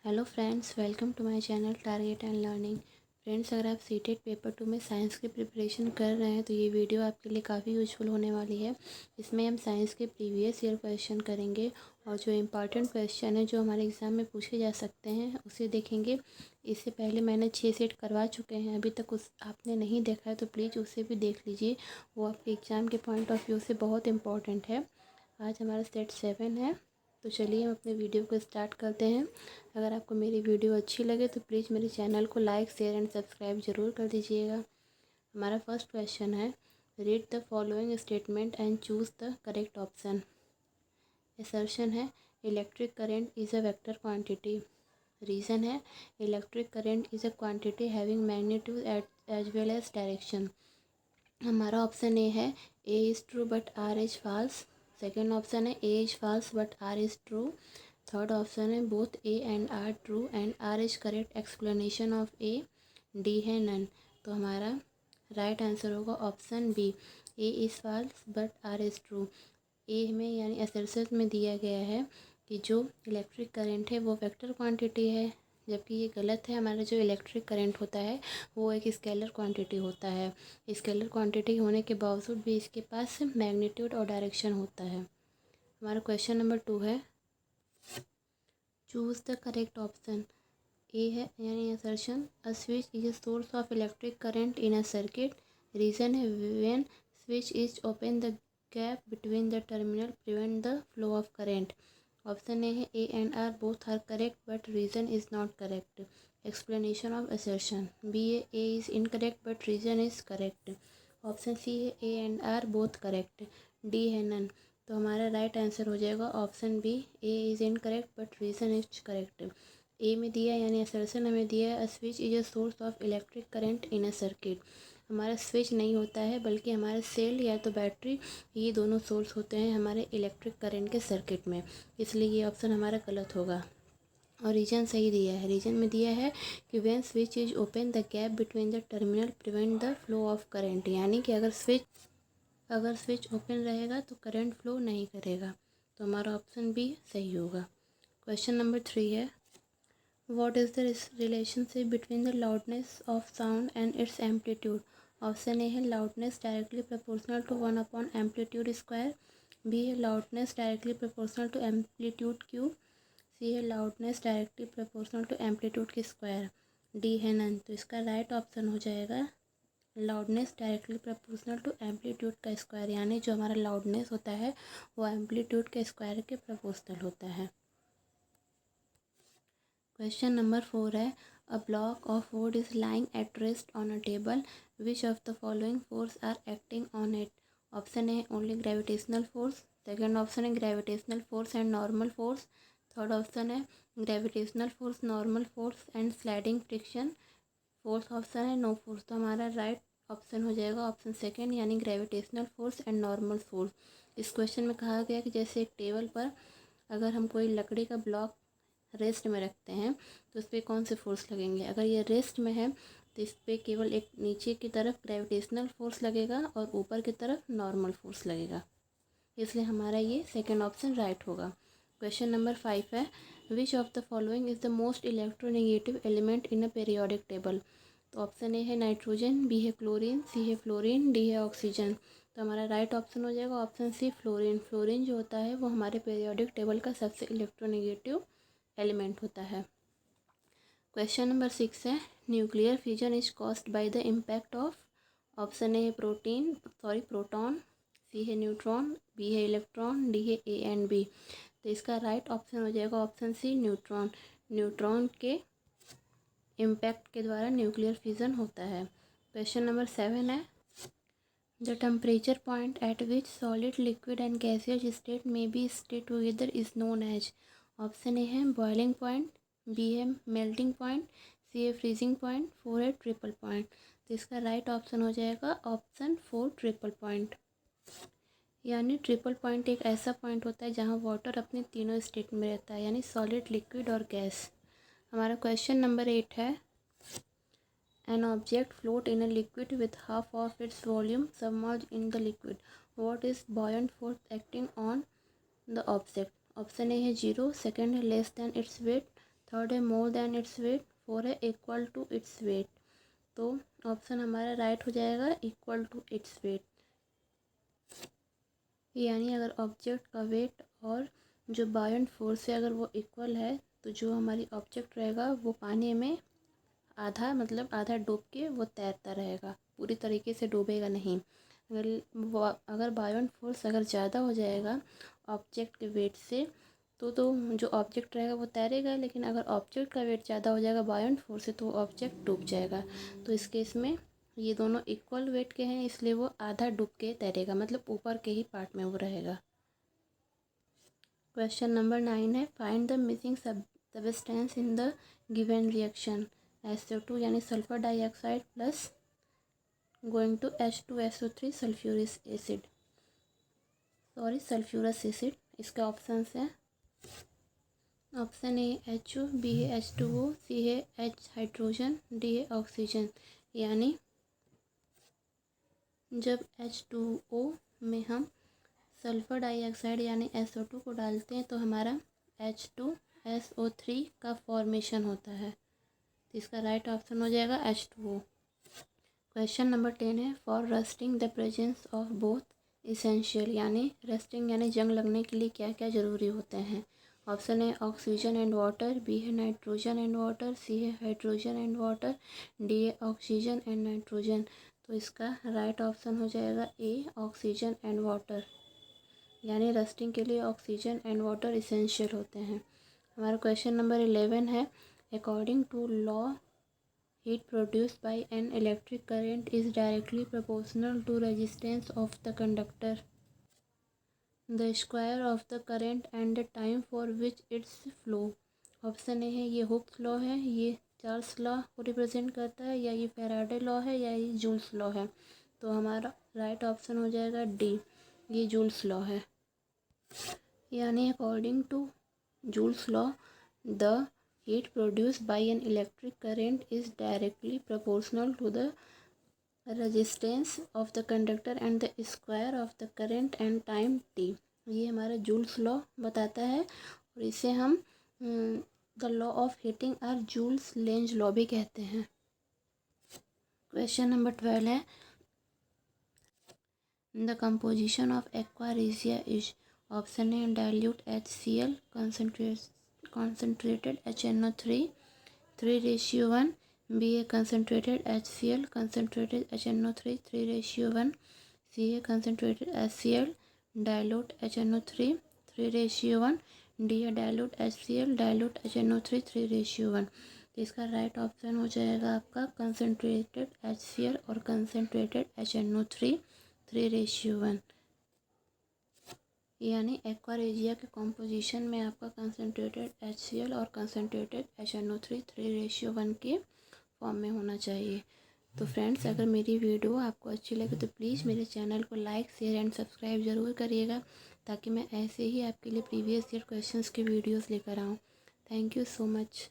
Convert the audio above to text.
Hello friends, welcome to my channel target and learning. Friends, अगर आप CTET paper 2 में science की preparation कर रहे हैं तो ये वीडियो आपके लिए काफ़ी यूजफुल होने वाली है। इसमें हम साइंस के प्रीवियस ईयर क्वेश्चन करेंगे और जो इम्पॉर्टेंट क्वेश्चन है जो हमारे एग्ज़ाम में पूछे जा सकते हैं उसे देखेंगे। इससे पहले मैंने 6 सेट करवा चुके हैं, अभी तक उस आपने नहीं देखा है तो प्लीज़ उसे भी देख लीजिए। वो आपके एग्ज़ाम के पॉइंट ऑफ व्यू से बहुत इंपॉर्टेंट है। आज हमारा सेट 7 है, तो चलिए हम अपने वीडियो को स्टार्ट करते हैं। अगर आपको मेरी वीडियो अच्छी लगे तो प्लीज़ मेरे चैनल को लाइक, शेयर एंड सब्सक्राइब ज़रूर कर दीजिएगा। हमारा फर्स्ट क्वेश्चन है, read the following statement and choose the correct option. Assertion है, electric current is a vector quantity. Reason है, electric current is a quantity having magnitude as well as direction. हमारा option A है, A is true but R is false. Second option है, A is false but R is true. Third option है, both A and R true and R is correct explanation of A. D है none. तो हमारा right answer होगा option B, A is false but R is true. A में यानी assertion में दिया गया है कि जो इलेक्ट्रिक करंट है वो वेक्टर क्वांटिटी है, जबकि ये गलत है। हमारा जो इलेक्ट्रिक करंट होता है वो एक स्केलर क्वांटिटी होता है। स्केलर क्वांटिटी होने के बावजूद भी इसके पास मैग्नीट्यूड और डायरेक्शन होता है। हमारा क्वेश्चन नंबर 2 है, choose the correct option. A है यानी assertion, a switch is a source of electric current in a circuit. Reason है, when switch is open the gap between the terminal prevent the flow of current. Option A है, A and R both are correct but reason is not correct. Explanation of assertion. B है, A is incorrect but reason is correct. Option C है, A and R both correct. D है none. तो हमारा right answer हो जाएगा option B, A is incorrect but reason is correct. A में दिया यानी असर्शन हमें दिया है, a switch is a source of electric current in a circuit. हमारा स्विच नहीं होता है बल्कि हमारे सेल या तो बैटरी, ये दोनों सोर्स होते हैं हमारे इलेक्ट्रिक करंट के सर्किट में। इसलिए ये ऑप्शन हमारा गलत होगा। और रीजन सही दिया है। रीजन में दिया है कि when switch is open the gap between the terminal prevent the flow of current, यानी कि अगर स्विच ओपन रहेगा तो करंट फ्लो नहीं करेगा। तो हमारा ऑप्शन बी सही होगा। क्वेश्चन नंबर 3 है, What is the relationship between the loudness of sound and its amplitude? Option A है, loudness directly proportional to 1 upon amplitude square. B है, loudness directly proportional to amplitude cube. C है, loudness directly proportional to amplitude की square. D है none. तो इसका right option हो जाएगा loudness directly proportional to amplitude का स्क्वायर, यानी जो हमारा loudness होता है वो amplitude के स्क्वायर के प्रोपोर्शनल होता है। क्वेश्चन नंबर 4 है, a block of wood is lying at rest on a table, which of the following force are acting on it. Option है, only gravitational force. Second option है, gravitational force and normal force. Third option है, gravitational force, normal force and sliding friction. Fourth option है, no force. तो हमारा right option हो जाएगा option second, यानी gravitational force and normal force. इस question में कहा गया कि जैसे एक टेबल पर अगर हम कोई लकड़ी का ब्लॉक रेस्ट में रखते हैं तो इस पर कौन से फोर्स लगेंगे। अगर ये रेस्ट में है तो इस पर केवल एक नीचे की तरफ ग्रेविटेशनल फोर्स लगेगा और ऊपर की तरफ नॉर्मल फोर्स लगेगा, इसलिए हमारा ये सेकंड ऑप्शन राइट होगा। क्वेश्चन नंबर 5 है, विच of the following is the most electronegative element in a periodic table. तो ऑप्शन ए है नाइट्रोजन, बी है क्लोरीन, सी है फ्लोरीन, डी है ऑक्सीजन। तो हमारा राइट ऑप्शन हो जाएगा ऑप्शन सी, फ्लोरीन। फ्लोरीन जो होता है वो हमारे पीरियोडिक टेबल का सबसे इलेक्ट्रोनेगेटिव एलिमेंट होता है। क्वेश्चन नंबर 6 है, nuclear fusion is caused by the impact of. Option A है प्रोटॉन, सी है न्यूट्रॉन, बी है इलेक्ट्रॉन, डी है ए एंड बी। तो इसका राइट ऑप्शन हो जाएगा ऑप्शन सी, न्यूट्रॉन। न्यूट्रॉन के इम्पैक्ट के द्वारा न्यूक्लियर फ्यूजन होता है। क्वेश्चन नंबर 7 है, the temperature point at which solid, liquid and gaseous state में be stay together is known as. Option A है बॉइलिंग पॉइंट, बी है मेल्टिंग पॉइंट, सी है फ्रीजिंग पॉइंट, 4 है ट्रिपल पॉइंट। तो इसका राइट ऑप्शन हो जाएगा ऑप्शन 4, ट्रिपल पॉइंट। यानी ट्रिपल पॉइंट एक ऐसा पॉइंट होता है जहाँ वाटर अपने तीनों स्टेट में रहता है, यानी सॉलिड, लिक्विड और गैस। हमारा क्वेश्चन नंबर 8 है, an object float in a liquid with half of its volume submerged in the liquid. What is buoyant force acting on the object? Option A है 0, second है less than its weight, third है more than its weight, four है equal to its weight. तो option हमारा right हो जाएगा equal to its wait. यानी अगर ऑब्जेक्ट का वेट और जो बायोंट फोर्स है अगर वो इक्वल है तो जो हमारी ऑब्जेक्ट रहेगा वो पानी में आधा मतलब आधा डूब के वो तैरता रहेगा, पूरी तरीके से डूबेगा नहीं। अगर बायोंट फोर्स अगर ज़्यादा हो जाएगा ऑब्जेक्ट के वेट से तो जो ऑब्जेक्ट रहेगा वो तैरेगा, लेकिन अगर ऑब्जेक्ट का वेट ज़्यादा हो जाएगा बायोंट फोर्स से तो ऑब्जेक्ट डूब जाएगा। तो इस केस में ये दोनों इक्वल वेट के हैं इसलिए वो आधा डूब के तैरेगा, मतलब ऊपर के ही पार्ट में वो रहेगा। क्वेश्चन नंबर 9 है find the missing substance in the given reaction. SO2 यानी sulphur dioxide plus going to H2SO3 sulphurous acid. इसका ऑप्शन है ऑप्शन ए HO, बी है H2O, सी है H हाइड्रोजन, डी है ऑक्सीजन। यानी जब H2O में हम सल्फर डाइऑक्साइड यानी SO2 को डालते हैं तो हमारा H2SO3 का फॉर्मेशन होता है। तो इसका राइट ऑप्शन हो जाएगा H2O। क्वेश्चन नंबर 10 है for rusting the presence of both essential, यानी रस्टिंग यानी जंग लगने के लिए क्या क्या ज़रूरी होते हैं। ऑप्शन है ऑक्सीजन एंड वाटर, बी है नाइट्रोजन एंड वाटर, सी है हाइड्रोजन एंड वाटर, डी है ऑक्सीजन एंड नाइट्रोजन। तो इसका राइट ऑप्शन हो जाएगा ए ऑक्सीजन एंड वाटर। यानी रस्टिंग के लिए ऑक्सीजन एंड वाटर इसेंशियल होते हैं। हमारा क्वेश्चन नंबर 11 है according to law heat produced by an electric current is directly proportional to resistance of the conductor, the square of the current and the time for which its flow। Option A है ये Hooke's law है, ये Charles law को represent करता है, या ये Faraday law है, या ये जूल्स लॉ है। तो हमारा राइट ऑप्शन हो जाएगा डी, ये जूल्स लॉ है। यानी according to Joule's law the heat produced by an electric current is directly proportional to the resistance of the conductor and the square of the current and time t। ये हमारा joules law बताता है और इसे हम the law of heating और Joule's Lenz law भी कहते हैं। क्वेश्चन नंबर 12 है the composition of aqua regia is. Option A dilute HCl, concentrated HNO3 3:1, B है concentrated HCl, concentrated HNO3 3:1, C है concentrated HCl, dilute HNO3 3:1, D है dilute HCl, dilute HNO3 3:1। तो इसका right option हो जाएगा आपका concentrated HCl और concentrated HNO3 3:1। यानी एक्वा रेजिया के कॉम्पोजिशन में आपका कंसनट्रेटेड HCl और कंसनट्रेटेड HNO3 3:1 के फॉर्म में होना चाहिए। तो फ्रेंड्स अगर मेरी वीडियो आपको अच्छी लगे तो प्लीज़ मेरे चैनल को लाइक शेयर एंड सब्सक्राइब ज़रूर करिएगा ताकि मैं ऐसे ही आपके लिए प्रीवियस ईयर क्वेश्चंस के वीडियोस लेकर आऊँ। Thank you so much.